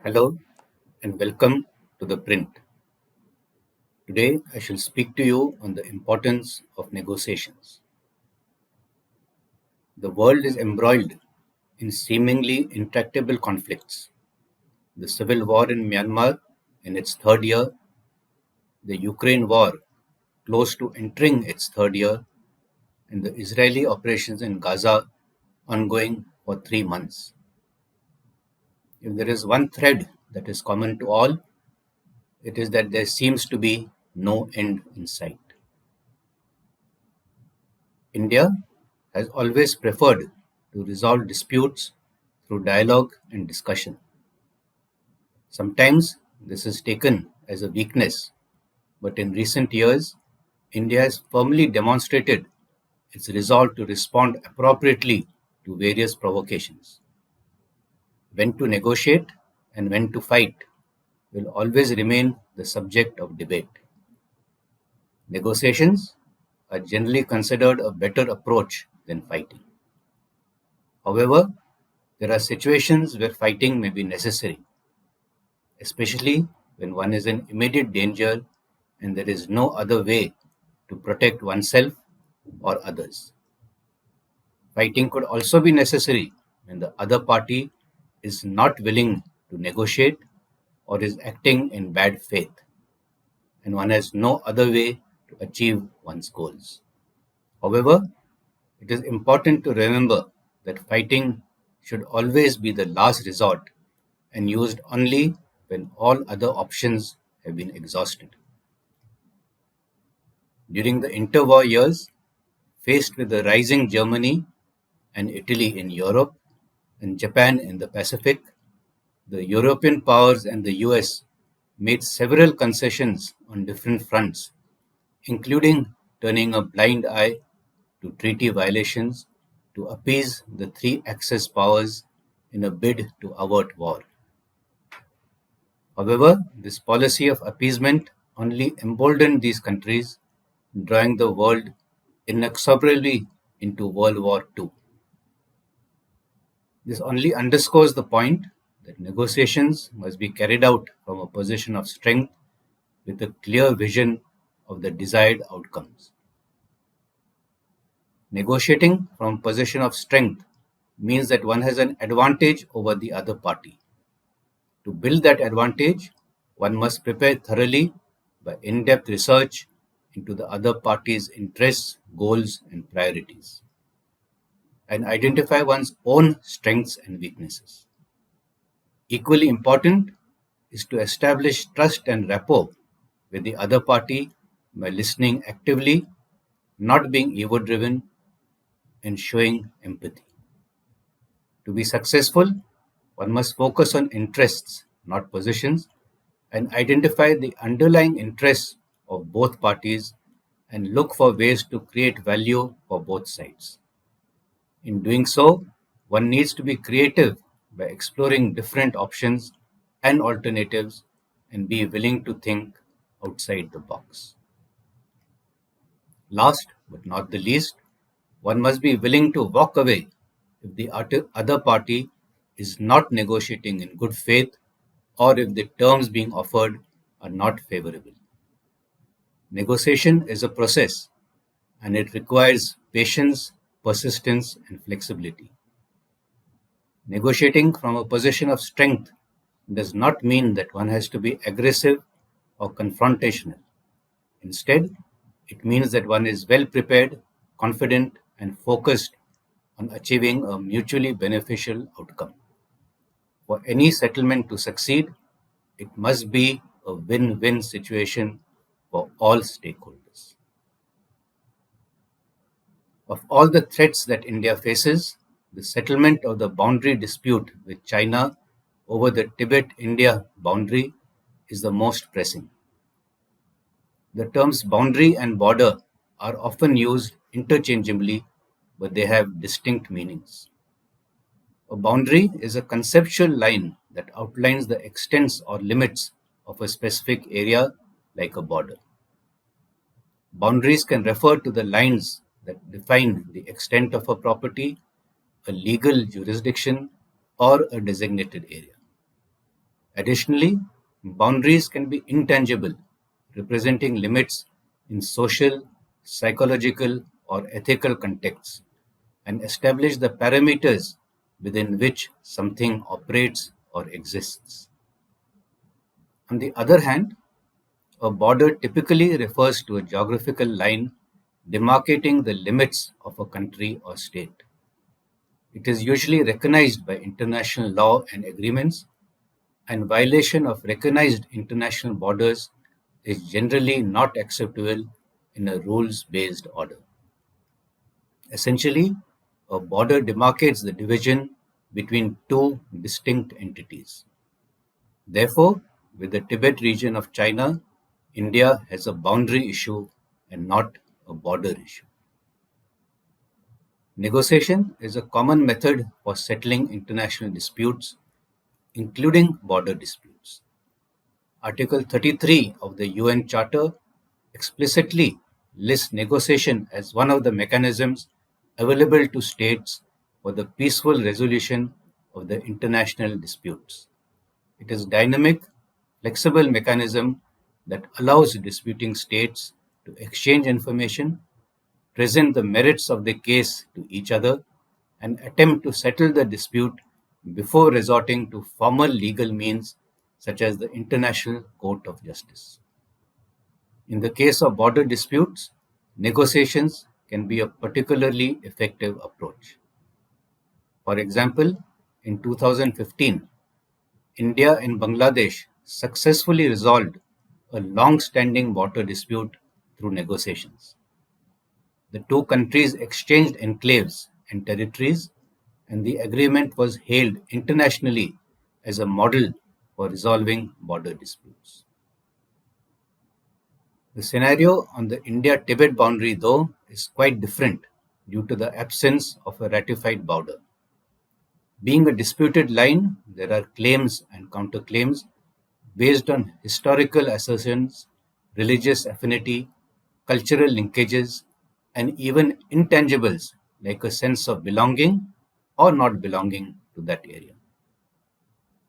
Hello and welcome to The Print. Today I shall speak to you on the importance of negotiations. The world is embroiled in seemingly intractable conflicts. The civil war in Myanmar in its third year, the Ukraine war close to entering its third year, and the Israeli operations in Gaza ongoing for 3 months. If there is one thread that is common to all, it is that there seems to be no end in sight. India has always preferred to resolve disputes through dialogue and discussion. Sometimes this is taken as a weakness, but in recent years, India has firmly demonstrated its resolve to respond appropriately to various provocations. When to negotiate and when to fight will always remain the subject of debate. Negotiations are generally considered a better approach than fighting. However, there are situations where fighting may be necessary, especially when one is in immediate danger and there is no other way to protect oneself or others. Fighting could also be necessary when the other party is not willing to negotiate or is acting in bad faith, and one has no other way to achieve one's goals. However, it is important to remember that fighting should always be the last resort and used only when all other options have been exhausted. During the interwar years, faced with the rising Germany and Italy in Europe and Japan in the Pacific, the European powers and the US made several concessions on different fronts, including turning a blind eye to treaty violations to appease the three Axis powers in a bid to avert war. However, this policy of appeasement only emboldened these countries, drawing the world inexorably into World War II. This only underscores the point that negotiations must be carried out from a position of strength with a clear vision of the desired outcomes. Negotiating from a position of strength means that one has an advantage over the other party. To build that advantage, one must prepare thoroughly by in-depth research into the other party's interests, goals, and priorities, and identify one's own strengths and weaknesses. Equally important is to establish trust and rapport with the other party by listening actively, not being ego-driven, and showing empathy. To be successful, one must focus on interests, not positions, and identify the underlying interests of both parties and look for ways to create value for both sides. In doing so, one needs to be creative by exploring different options and alternatives and be willing to think outside the box. Last but not the least, one must be willing to walk away if the other party is not negotiating in good faith or if the terms being offered are not favorable. Negotiation is a process and it requires patience, persistence, and flexibility. Negotiating from a position of strength does not mean that one has to be aggressive or confrontational. Instead, it means that one is well prepared, confident, and focused on achieving a mutually beneficial outcome. For any settlement to succeed, it must be a win-win situation for all stakeholders. Of all the threats that India faces, the settlement of the boundary dispute with China over the Tibet-India boundary is the most pressing. The terms boundary and border are often used interchangeably, but they have distinct meanings. A boundary is a conceptual line that outlines the extents or limits of a specific area, like a border. Boundaries can refer to the lines that define the extent of a property, a legal jurisdiction, or a designated area. Additionally, boundaries can be intangible, representing limits in social, psychological, or ethical contexts, and establish the parameters within which something operates or exists. On the other hand, a border typically refers to a geographical line demarcating the limits of a country or state. It is usually recognized by international law and agreements, and violation of recognized international borders is generally not acceptable in a rules based order. Essentially, a border demarcates the division between two distinct entities. Therefore, with the Tibet region of China, India has a boundary issue and not a border issue. Negotiation is a common method for settling international disputes, including border disputes. Article 33 of the UN Charter explicitly lists negotiation as one of the mechanisms available to states for the peaceful resolution of the international disputes. It is a dynamic, flexible mechanism that allows disputing states to exchange information, present the merits of the case to each other, and attempt to settle the dispute before resorting to formal legal means such as the International Court of Justice. In the case of border disputes, negotiations can be a particularly effective approach. For example, in 2015, India and Bangladesh successfully resolved a long standing border dispute through negotiations. The two countries exchanged enclaves and territories, and the agreement was hailed internationally as a model for resolving border disputes. The scenario on the India Tibet boundary, though, is quite different due to the absence of a ratified border. Being a disputed line, there are claims and counterclaims based on historical assertions, religious affinity, cultural linkages, and even intangibles like a sense of belonging or not belonging to that area.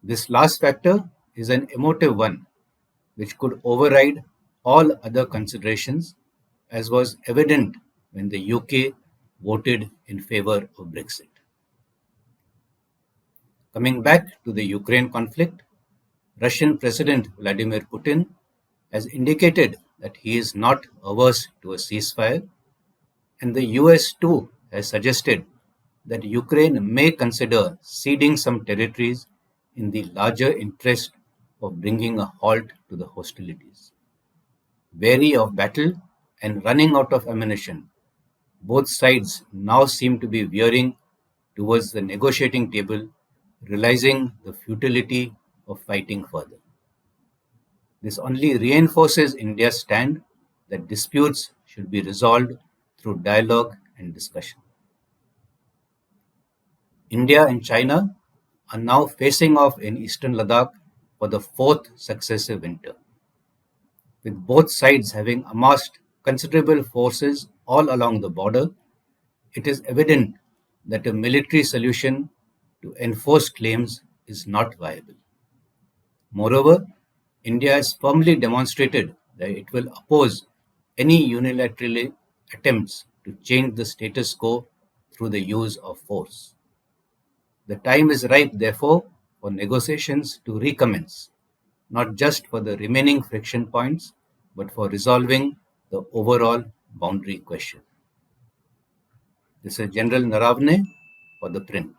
This last factor is an emotive one which could override all other considerations, as was evident when the UK voted in favor of Brexit. Coming back to the Ukraine conflict, Russian President Vladimir Putin has indicated that he is not averse to a ceasefire, and the US too has suggested that Ukraine may consider ceding some territories in the larger interest of bringing a halt to the hostilities. Wary of battle and running out of ammunition, both sides now seem to be veering towards the negotiating table, realizing the futility of fighting further. This only reinforces India's stand that disputes should be resolved through dialogue and discussion. India and China are now facing off in Eastern Ladakh for the fourth successive winter, with both sides having amassed considerable forces all along the border. It is evident that a military solution to enforce claims is not viable. Moreover, India has firmly demonstrated that it will oppose any unilateral attempts to change the status quo through the use of force. The time is ripe, therefore, for negotiations to recommence, not just for the remaining friction points, but for resolving the overall boundary question. This is General Naravane for the print.